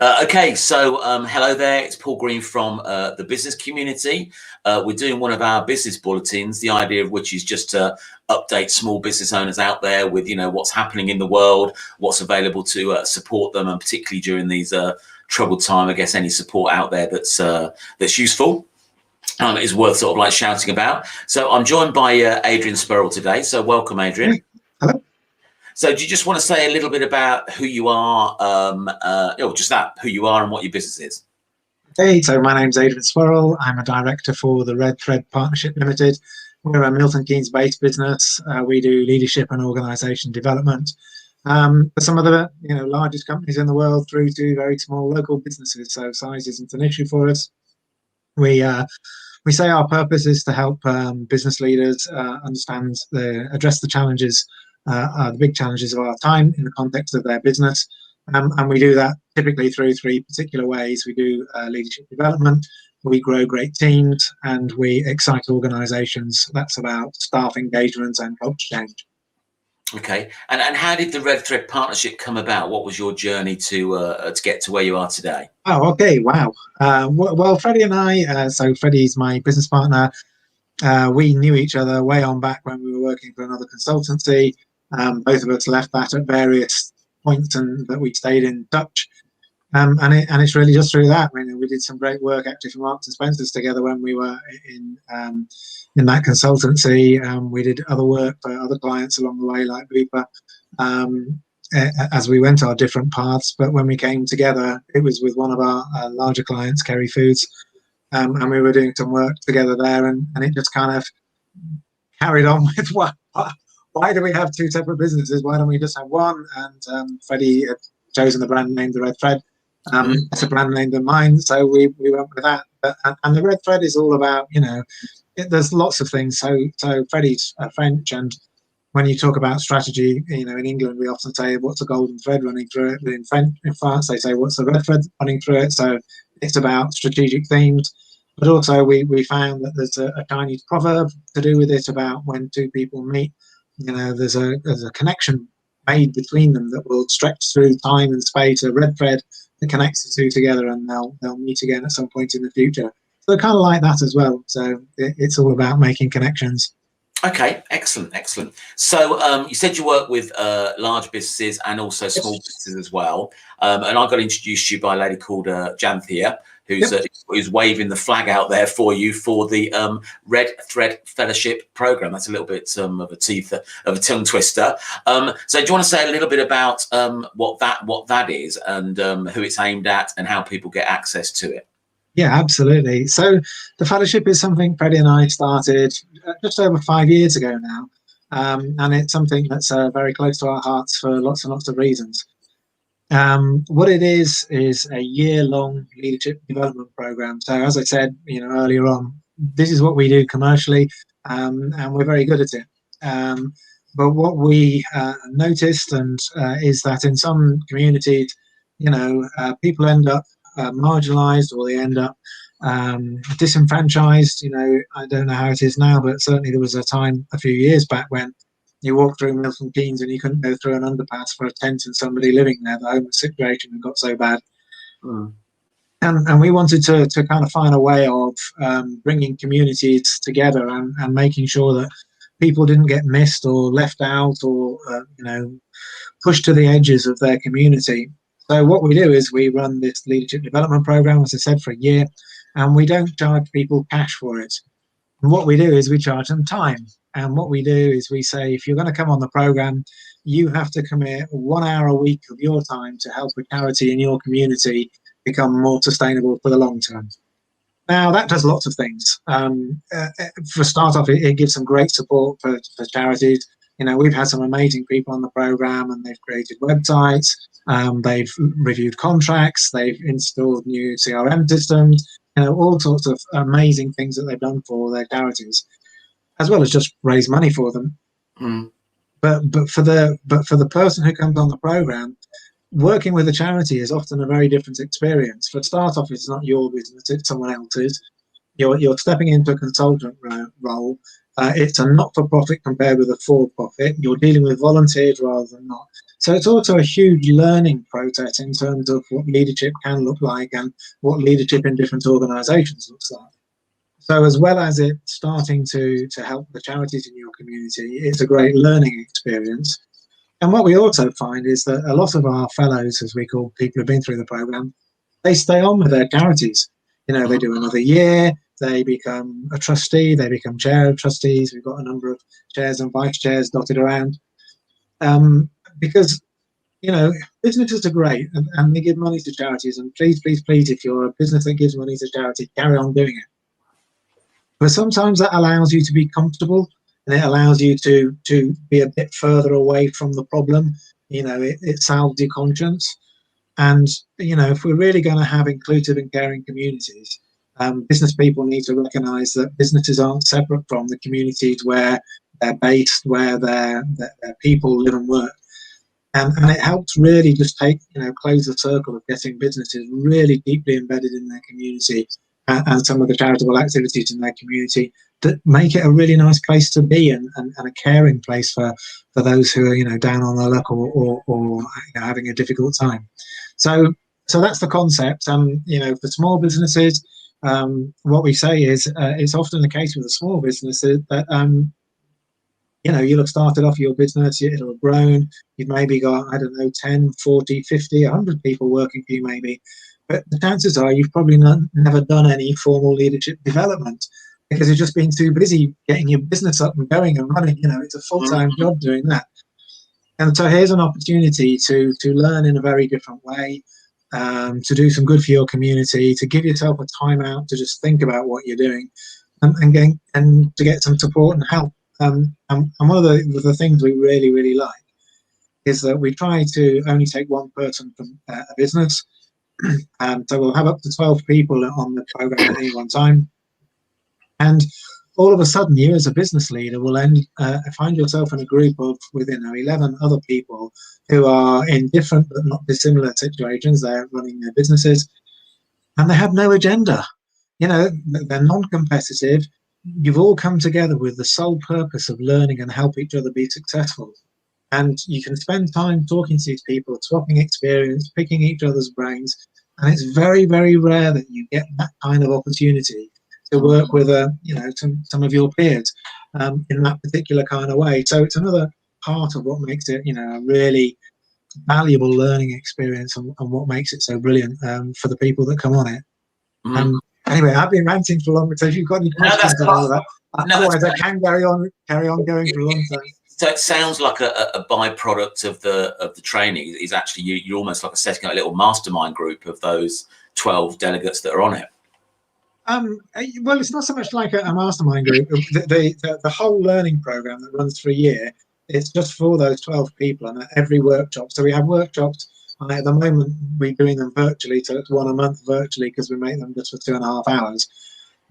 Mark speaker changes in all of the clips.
Speaker 1: Okay, so hello there. It's Paul Green from the business community. We're doing one of our business bulletins, the idea of which is just to update small business owners out there with, what's happening in the world, what's available to support them, and particularly during these troubled time, I guess any support out there that's useful. Is worth sort of like shouting about. So I'm joined by Adrian Spurrell today. So welcome, Adrian.
Speaker 2: Hey. Hello.
Speaker 1: So do you just want to say a little bit about who you are, who you are and what your business is?
Speaker 2: Hey, so my name's Adrian Spurrell. I'm a director for the Red Thread Partnership Limited. We're a Milton Keynes-based business. We do leadership and organisation development for some of the largest companies in the world through to very small local businesses. So size isn't an issue for us. We say our purpose is to help business leaders address the challenges, the big challenges of our time in the context of their business. And we do that typically through three particular ways. We do leadership development, we grow great teams, and we excite organisations. That's about staff engagement and culture change.
Speaker 1: Okay, and how did the Red Thread Partnership come about? What was your journey to get to where you are today?
Speaker 2: Oh, okay, wow. Well, Freddie and I, so Freddie's my business partner. We knew each other way on back when we were working for another consultancy. Both of us left that at various points, and that we stayed in touch. And it's really just through that. I mean, we did some great work actually for Marks and Spencer's together when we were in that consultancy. We did other work for other clients along the way, like Bupa, as we went our different paths. But when we came together, it was with one of our larger clients, Kerry Foods, and we were doing some work together there, and it just kind of carried on with why do we have two separate businesses? Why don't we just have one? And Freddie had chosen the brand name, the Red Thread. It's a brand name than mine, so we went with that. And the Red Thread is all about, there's lots of things. So Freddie's French, and when you talk about strategy, in England we often say, what's a golden thread running through it? But in France they say, what's the red thread running through it? So it's about strategic themes. But also we found that there's a Chinese proverb to do with it about when two people meet, there's a connection made between them that will stretch through time and space, a red thread that connects the two together, and they'll meet again at some point in the future. So kind of like that as well. So it's all about making connections.
Speaker 1: Okay, excellent. So you said you work with large businesses and also small businesses as well. And I got introduced to you by a lady called Janthia, who's waving the flag out there for you for the Red Thread Fellowship Program. That's a little bit of a tongue twister. So do you want to say a little bit about what that is, and who it's aimed at, and how people get access to it?
Speaker 2: Yeah, absolutely. So the fellowship is something Freddie and I started just over 5 years ago now, and it's something that's very close to our hearts for lots and lots of reasons. What it is a year-long leadership development program. So as I said, earlier on, this is what we do commercially, and we're very good at it. But what we noticed is that in some communities, people end up marginalized, or they end up disenfranchised. I don't know how it is now, but certainly there was a time a few years back when you walked through Milton Keynes and you couldn't go through an underpass for a tent and somebody living there. The homeless situation had got so bad. And we wanted to kind of find a way of bringing communities together and making sure that people didn't get missed or left out or pushed to the edges of their community. So what we do is we run this leadership development program, as I said, for a year, and we don't charge people cash for it. And what we do is we charge them time. And what we do is we say, if you're going to come on the program, you have to commit 1 hour a week of your time to help a charity in your community become more sustainable for the long term. Now, that does lots of things. For a start off, it gives some great support for charities. We've had some amazing people on the program, and they've created websites, they've reviewed contracts, they've installed new CRM systems, all sorts of amazing things that they've done for their charities, as well as just raise money for them. But for the person who comes on the program, working with a charity is often a very different experience. For start off, it's not your business, it's someone else's. You're stepping into a consultant role. It's a not-for-profit compared with a for-profit. You're dealing with volunteers rather than not. So it's also a huge learning process in terms of what leadership can look like and what leadership in different organisations looks like. So as well as it starting to help the charities in your community, it's a great learning experience. And what we also find is that a lot of our fellows, as we call people who've been through the programme, they stay on with their charities. They do another year, they become a trustee, they become chair of trustees. We've got a number of chairs and vice chairs dotted around. Because, businesses are great and they give money to charities. And please, please, please, if you're a business that gives money to charity, carry on doing it. But sometimes that allows you to be comfortable and it allows you to be a bit further away from the problem. It salves your conscience. And, if we're really going to have inclusive and caring communities, business people need to recognise that businesses aren't separate from the communities where they're based, where their people live and work. And it helps really just close the circle of getting businesses really deeply embedded in their community and some of the charitable activities in their community that make it a really nice place to be and a caring place for those who are down on their luck or having a difficult time. So that's the concept. For small businesses, what we say is it's often the case with the small businesses that you'll have started off your business, it'll have grown, you've maybe got, 10, 40, 50, 100 people working for you maybe. But the chances are you've probably never done any formal leadership development because you've just been too busy getting your business up and going and running. It's a full-time job doing that. And so here's an opportunity to learn in a very different way, to do some good for your community, to give yourself a time out to just think about what you're doing and to get some support and help. And one of the things we really, really like is that we try to only take one person from a business. So we'll have up to 12 people on the program at any one time. And all of a sudden, you as a business leader will then find yourself in a group of within 11 other people who are in different but not dissimilar situations. They're running their businesses and they have no agenda. They're non-competitive. You've all come together with the sole purpose of learning and help each other be successful. And you can spend time talking to these people, swapping experience, picking each other's brains. And it's very, very rare that you get that kind of opportunity to work with some of your peers in that particular kind of way. So it's another part of what makes it, a really valuable learning experience and what makes it so brilliant for the people that come on it. Anyway, I've been ranting for long, so if you've got any questions on all of that, otherwise I can carry on going for a long time.
Speaker 1: So it sounds like a byproduct of the training is actually you're almost like setting up a little mastermind group of those 12 delegates that are on it.
Speaker 2: Well, it's not so much like a mastermind group. The whole learning program that runs for a year, it's just for those 12 people and at every workshop. So we have workshops. At the moment, we're doing them virtually, so it's one a month virtually because we make them just for 2.5 hours.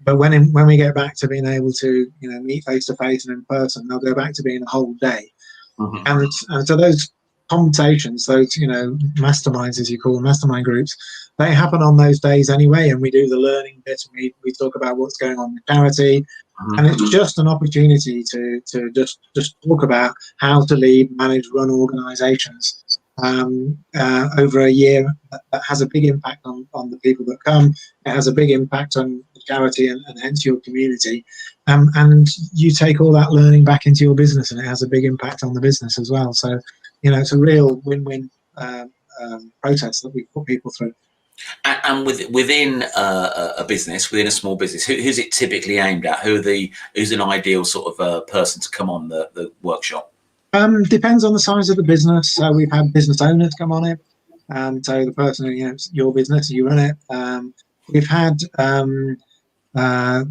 Speaker 2: But when we get back to being able to meet face to face and in person, they'll go back to being a whole day. And so those conversations, those masterminds, as you call them, mastermind groups, they happen on those days anyway. And we do the learning bit. And we talk about what's going on with charity, and it's just an opportunity to just talk about how to lead, manage, run organisations over a year. That has a big impact on the people that come. It has a big impact on the charity and hence your community. And you take all that learning back into your business, and it has a big impact on the business as well. So, it's a real win-win process that we put people through.
Speaker 1: And within a business, within a small business, who's it typically aimed at? Who's an ideal sort of person to come on the workshop?
Speaker 2: Depends on the size of the business. So we've had business owners come on it. So the person, it's your business, you run it. We've had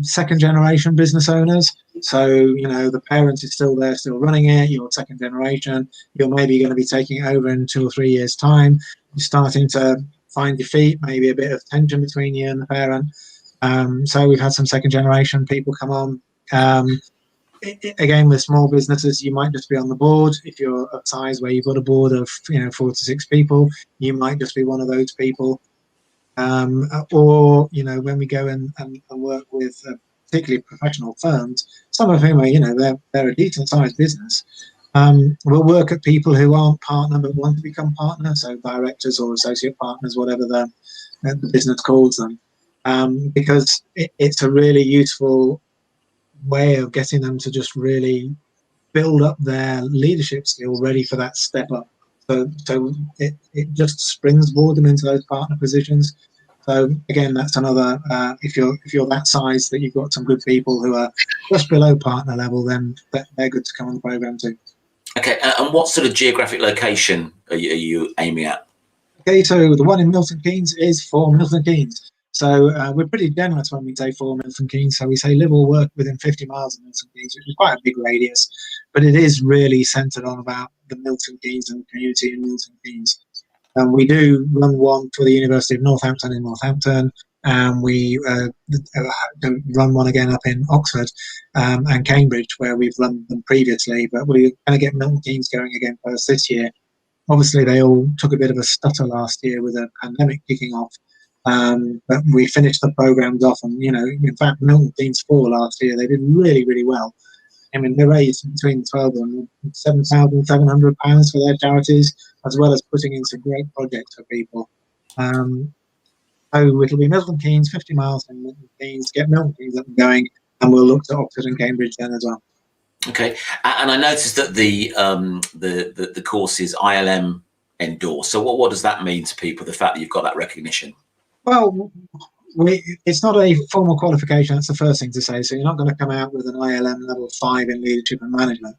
Speaker 2: second generation business owners. So, the parent is still there, still running it. You're second generation. You're maybe going to be taking it over in 2 or 3 years' time. You're starting to find your feet, maybe a bit of tension between you and the parent. So we've had some second generation people come on. Again, with small businesses, you might just be on the board. If you're a size where you've got a board of 4 to 6 people, you might just be one of those people. Or when we go and work with particularly professional firms, some of whom are they're a decent sized business, We'll work at people who aren't partner but want to become partner, so directors or associate partners, whatever the business calls them, because it's a really useful way of getting them to just really build up their leadership skill ready for that step up. So it just springboards them into those partner positions. So again, that's another, if you're that size that you've got some good people who are just below partner level, then they're good to come on the program too.
Speaker 1: Okay, and what sort of geographic location are you aiming at?
Speaker 2: Okay, so the one in Milton Keynes is for Milton Keynes. So we're pretty generous when we say for Milton Keynes. So we say live or work within 50 miles of Milton Keynes, which is quite a big radius, but it is really centred on about the Milton Keynes and the community in Milton Keynes. We do run one for the University of Northampton in Northampton, and we run one again up in Oxford and Cambridge, where we've run them previously, but we're going to get Milton Keynes going again first this year. Obviously, they all took a bit of a stutter last year with a pandemic kicking off, but we finished the programs off, and in fact, Milton Keynes 4 last year, they did really, really well. I mean, they raised between 12 and £7,700 for their charities, as well as putting in some great projects for people. So it'll be Milton Keynes, 50 miles from Milton Keynes, get Milton Keynes up and going, and we'll look to Oxford and Cambridge then as well.
Speaker 1: Okay, and I noticed that the course is ILM endorsed. So what does that mean to people, the fact that you've got that recognition?
Speaker 2: Well, it's not a formal qualification, that's the first thing to say. So you're not going to come out with an ILM level 5 in leadership and management.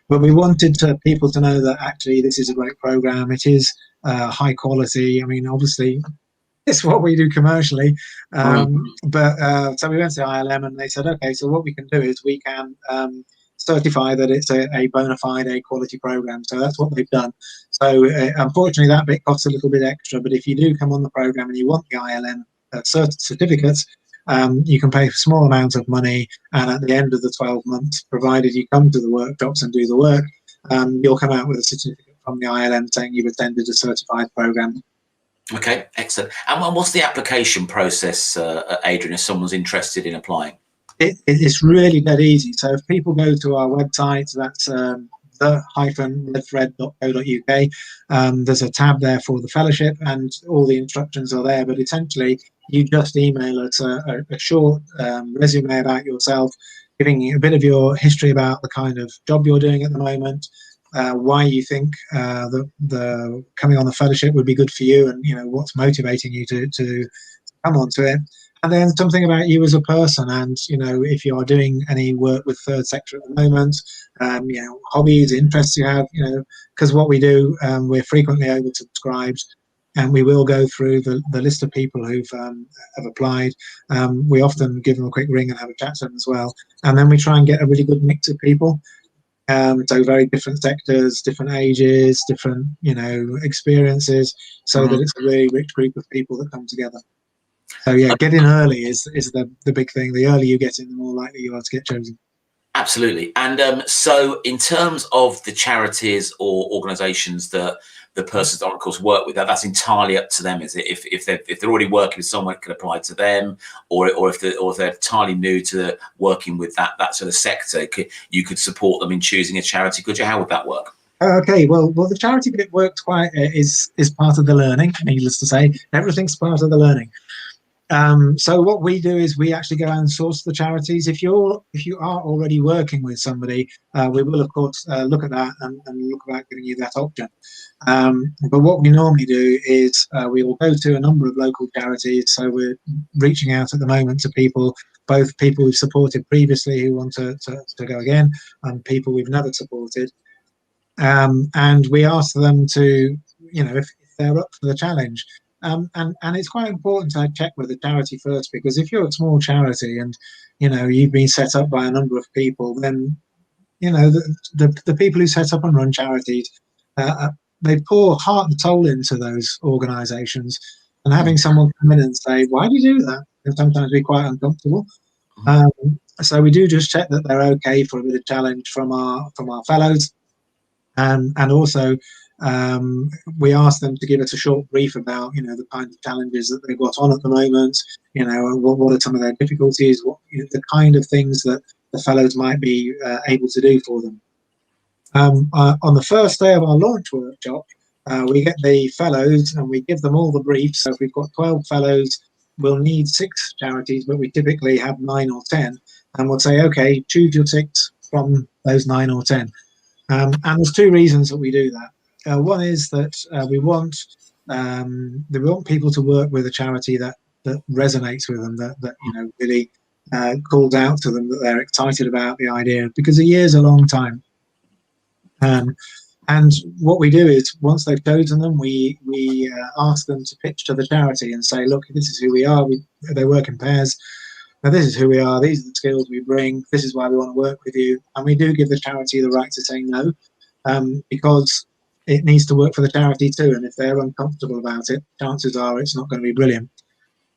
Speaker 2: But we wanted people to know that actually this is a great program. It is high quality. I mean, obviously, it's what we do commercially. But so we went to ILM and they said, okay, so what we can do is we can certify that it's a bona fide, a quality program. So that's what they've done. So unfortunately, that bit costs a little bit extra. But if you do come on the program and you want the ILM certificates, you can pay a small amount of money, and at the end of the 12 months, provided you come to the workshops and do the work, you'll come out with a certificate from the ILM saying you've attended a certified program.
Speaker 1: Okay, excellent. And what's the application process, Adrian, if someone's interested in applying?
Speaker 2: It's really that easy. So if people go to our website, that's the-redthread.co.uk, there's a tab there for the fellowship, and all the instructions are there. But essentially, you just email us a short resume about yourself, giving a bit of your history about the kind of job you're doing at the moment, why you think the coming on the fellowship would be good for you, and what's motivating you to come onto it. And then something about you as a person, and if you are doing any work with third sector at the moment, hobbies, interests you have, because what we do, we're frequently oversubscribed, and we will go through the list of people who've have applied. We often give them a quick ring and have a chat to them as well, and then we try and get a really good mix of people. So very different sectors, different ages, different experiences, so that it's a really rich group of people that come together. So yeah, get in early is the big thing. The earlier you get in, the more likely you are to get chosen. Absolutely.
Speaker 1: And so in terms of the charities or organisations that the persons on the course work with, that's entirely up to them, is it? If they're already working with someone, it can apply to them, or if they're entirely new to working with that sort of sector, you could support them in choosing a charity, could you? How would that work?
Speaker 2: Okay, well, the charity bit works quite is part of the learning. Needless to say, everything's part of the learning. So what we do is we actually go out and source the charities. If you are already working with somebody, we will of course look at that and look about giving you that option. But what we normally do is we will go to a number of local charities. So we're reaching out at the moment to people, both people we've supported previously who want to go again, and people we've never supported. And we ask them to, if they're up for the challenge. And it's quite important to check with the charity first, because if you're a small charity and you've been set up by a number of people, then the people who set up and run charities, they pour heart and soul into those organisations, and having someone come in and say, "Why do you do that?" can sometimes be quite uncomfortable. So we do just check that they're okay for a bit of challenge from our fellows, and also. We ask them to give us a short brief about, the kind of challenges that they've got on at the moment, what are some of their difficulties, what the kind of things that the fellows might be able to do for them. On the first day of our launch workshop, we get the fellows and we give them all the briefs. So if we've got 12 fellows, we'll need 6 charities, but we typically have 9 or 10. And we'll say, okay, choose your 6 from those 9 or 10. And there's 2 reasons that we do that. One is that we want people to work with a charity that resonates with them, that really calls out to them, that they're excited about the idea, because a year's a long time. And what we do is, once they've chosen them, we ask them to pitch to the charity and say, look, this is who we are. They work in pairs. Now, this is who we are. These are the skills we bring. This is why we want to work with you. And we do give the charity the right to say no, because it needs to work for the charity too. And if they're uncomfortable about it, chances are it's not going to be brilliant.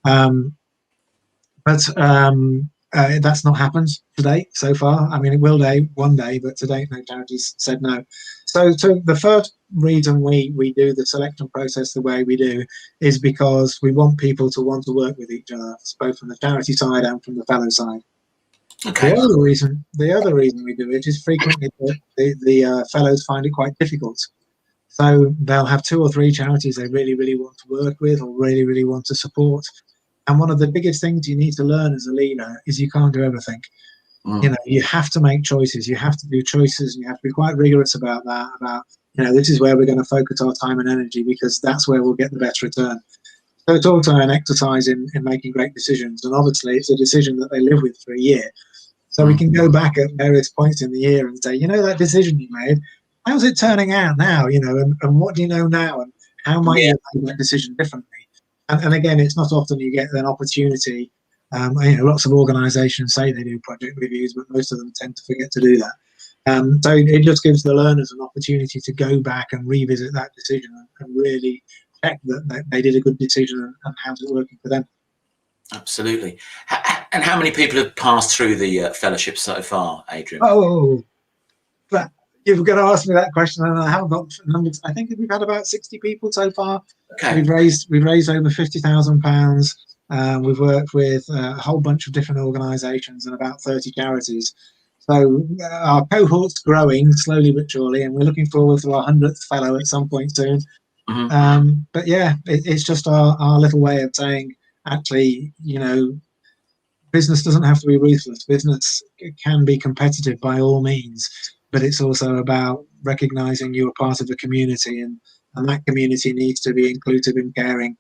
Speaker 2: But that's not happened to date so far. I mean, it will one day, but to date, no charities said no. So the first reason we do the selection process the way we do is because we want people to want to work with each other, both from the charity side and from the fellow side.
Speaker 1: Okay.
Speaker 2: The other reason we do it is frequently the fellows find it quite difficult. So they'll have 2 or 3 charities they really, really want to work with or really, really want to support. And one of the biggest things you need to learn as a leader is you can't do everything. You have to make choices. You have to do choices, and you have to be quite rigorous about that. About this is where we're going to focus our time and energy, because that's where we'll get the best return. So it's also an exercise in making great decisions, and obviously it's a decision that they live with for a year. So we can go back at various points in the year and say, that decision you made, how's it turning out now? And what do you know now, and how might you make that decision differently? And again, it's not often you get an opportunity. Lots of organisations say they do project reviews, but most of them tend to forget to do that. So it just gives the learners an opportunity to go back and revisit that decision and really check that they did a good decision and how's it working for them.
Speaker 1: Absolutely. And how many people have passed through the fellowship so far, Adrian?
Speaker 2: Oh, but you've got to ask me that question, and I haven't got numbers. I think we've had about 60 people so far.
Speaker 1: Okay.
Speaker 2: We've raised over £50,000. We've worked with a whole bunch of different organisations and about 30 charities. So our cohort's growing slowly but surely, and we're looking forward to our 100th fellow at some point soon. But yeah, it's just our little way of saying, actually, business doesn't have to be ruthless. Business can be competitive by all means, but it's also about recognising you're part of a community, and that community needs to be inclusive and caring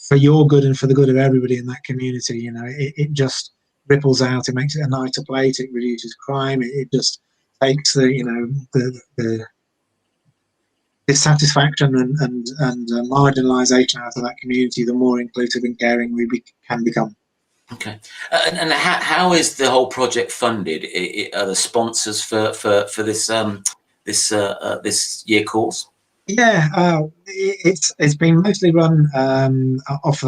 Speaker 2: for your good and for the good of everybody in that community. It just ripples out. It makes it a nicer place. It reduces crime. It just takes the dissatisfaction and marginalisation out of that community. The more inclusive and caring we can become.
Speaker 1: Okay. And how is the whole project funded? Are the sponsors for this this year course?
Speaker 2: Yeah, it's been mostly run off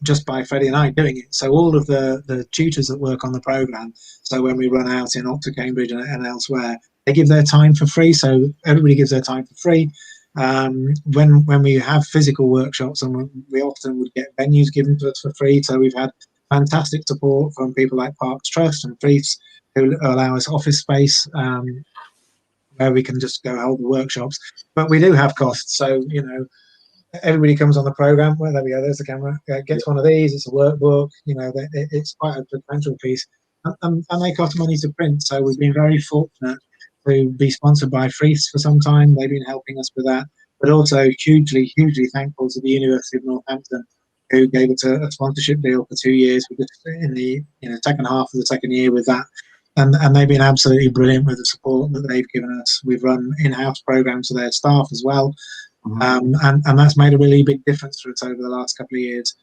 Speaker 2: just by Freddie and I doing it. So all of the tutors that work on the program, so when we run out in Oxford, Cambridge and elsewhere, they give their time for free. So everybody gives their time for free. When we have physical workshops, and we often would get venues given to us for free. So we've had fantastic support from people like Parks Trust and Freeths, who allow us office space where we can just go hold the workshops. But we do have costs. So, everybody comes on the program. Well, there we go. There's the camera. Gets one of these. It's a workbook. It's quite a substantial piece. And they cost money to print. So we've been very fortunate to be sponsored by Freeths for some time. They've been helping us with that. But also hugely, hugely thankful to the University of Northampton, who gave us a sponsorship deal for 2 years. We're just in the second half of the second year with that. And they've been absolutely brilliant with the support that they've given us. We've run in-house programs for their staff as well. And that's made a really big difference for us over the last couple of years.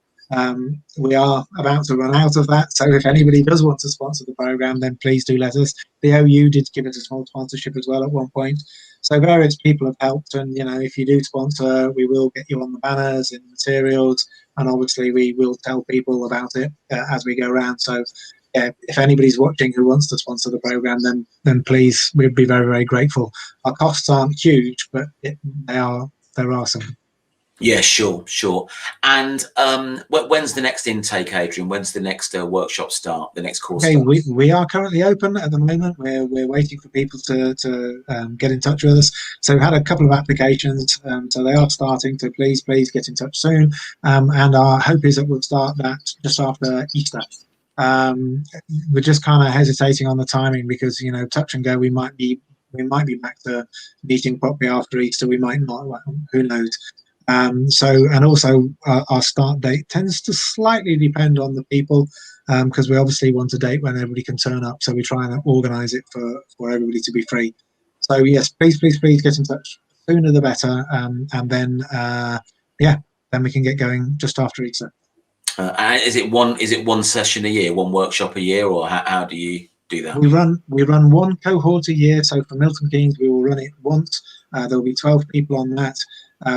Speaker 2: We are about to run out of that. So if anybody does want to sponsor the program, then please do let us. The OU did give us a small sponsorship as well at one point. So various people have helped. And, if you do sponsor, we will get you on the banners and materials. And obviously we will tell people about it as we go around. So if anybody's watching who wants to sponsor the program, then please, we'd be very, very grateful. Our costs aren't huge, but they're awesome.
Speaker 1: Yeah, sure. And when's the next intake, Adrian? When's the next workshop start? The next course
Speaker 2: Okay,
Speaker 1: start?
Speaker 2: we are currently open at the moment. We're waiting for people to get in touch with us. So we've had a couple of applications, so they are starting. So please get in touch soon. And our hope is that we'll start that just after Easter. We're just kind of hesitating on the timing because, you know, touch and go. We might be back to meeting properly after Easter. We might not. Who knows? And also our start date tends to slightly depend on the people, because we obviously want a date when everybody can turn up. So we try and organise it for everybody to be free. So yes, please get in touch. Sooner the better, and then then we can get going just after Easter.
Speaker 1: And is it one session a year, one workshop a year, or how do you do that?
Speaker 2: We run one cohort a year. So for Milton Keynes, we will run it once. There will be 12 people on that.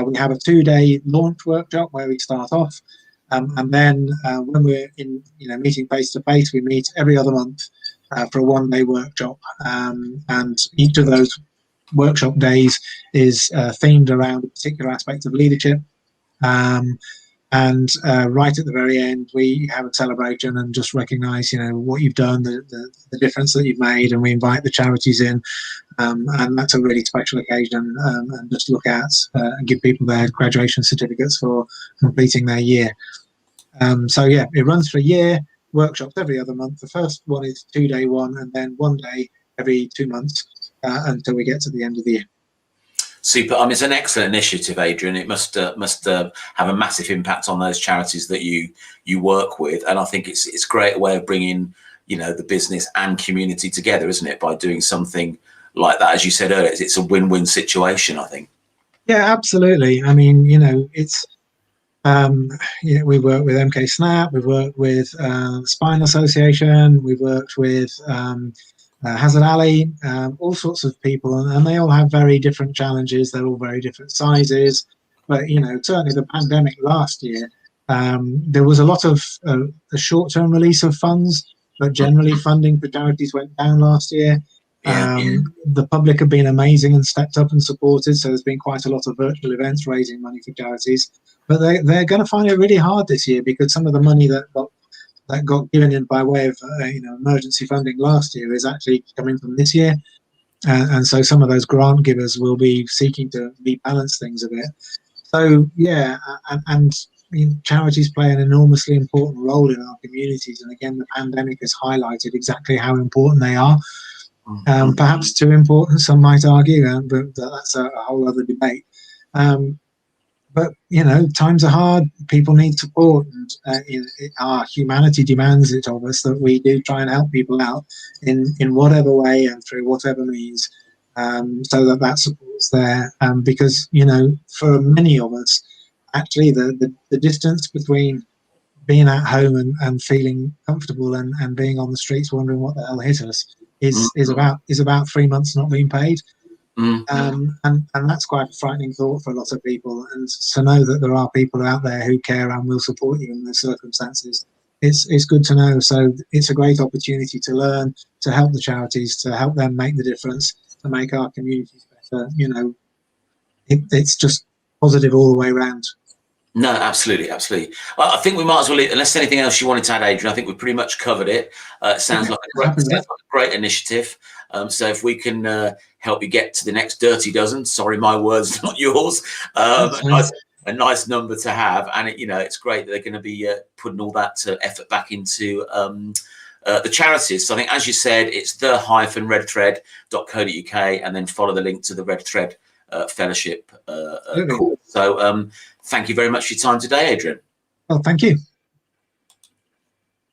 Speaker 2: We have a 2-day launch workshop where we start off, and then when we're meeting face to face, we meet every other month for a 1-day workshop, and each of those workshop days is themed around a particular aspect of leadership. And right at the very end, we have a celebration and just recognise, you know, what you've done, the difference that you've made, and we invite the charities in, and that's a really special occasion. And just look at and give people their graduation certificates for completing their year. So yeah, it runs for a year. Workshops every other month. The first one is 2-day one, and then 1 day every 2 months until we get to the end of the year.
Speaker 1: Super. I mean, it's an excellent initiative, Adrian. It must have a massive impact on those charities that you work with, and I think it's a great way of bringing, you know, the business and community together, isn't it? By doing something like that, as you said earlier, it's a win-win situation, I think.
Speaker 2: Yeah, absolutely. I mean, you know, it's we work with MK Snap, we've worked with Spine Association, we've worked with Hazard Alley, all sorts of people, and they all have very different challenges. They're all very different sizes, but you know, certainly the pandemic last year, there was a lot of a short-term release of funds, but generally funding for charities went down last year. The public have been amazing and stepped up and supported, so there's been quite a lot of virtual events raising money for charities, but they're going to find it really hard this year because some of the money that got given in by way of emergency funding last year is actually coming from this year, and so some of those grant givers will be seeking to rebalance things a bit. So yeah, and I mean, charities play an enormously important role in our communities, and again, the pandemic has highlighted exactly how important they are. Perhaps too important, some might argue, but that's a whole other debate. But you know, times are hard. People need support, and our humanity demands it of us that we do try and help people out in whatever way and through whatever means, so that support's there. Because you know, for many of us, actually, the distance between being at home and feeling comfortable and being on the streets wondering what the hell hit us is about 3 months not being paid. And that's quite a frightening thought for a lot of people, and to know that there are people out there who care and will support you in those circumstances, it's good to know. So it's a great opportunity to learn, to help the charities, to help them make the difference, to make our communities better. You know, it's just positive all the way around.
Speaker 1: No, absolutely. Well, I think we might as well, unless anything else you wanted to add, Adrian. I think we've pretty much covered it. Sounds like a great initiative. So if we can help you get to the next dirty dozen, sorry, my words, not yours. A nice number to have, and it's great that they're going to be putting all that effort back into the charities. So I think, as you said, it's the-redthread.co.uk, and then follow the link to the Red Thread Fellowship course. So thank you very much for your time today, Adrian.
Speaker 2: Well, thank you.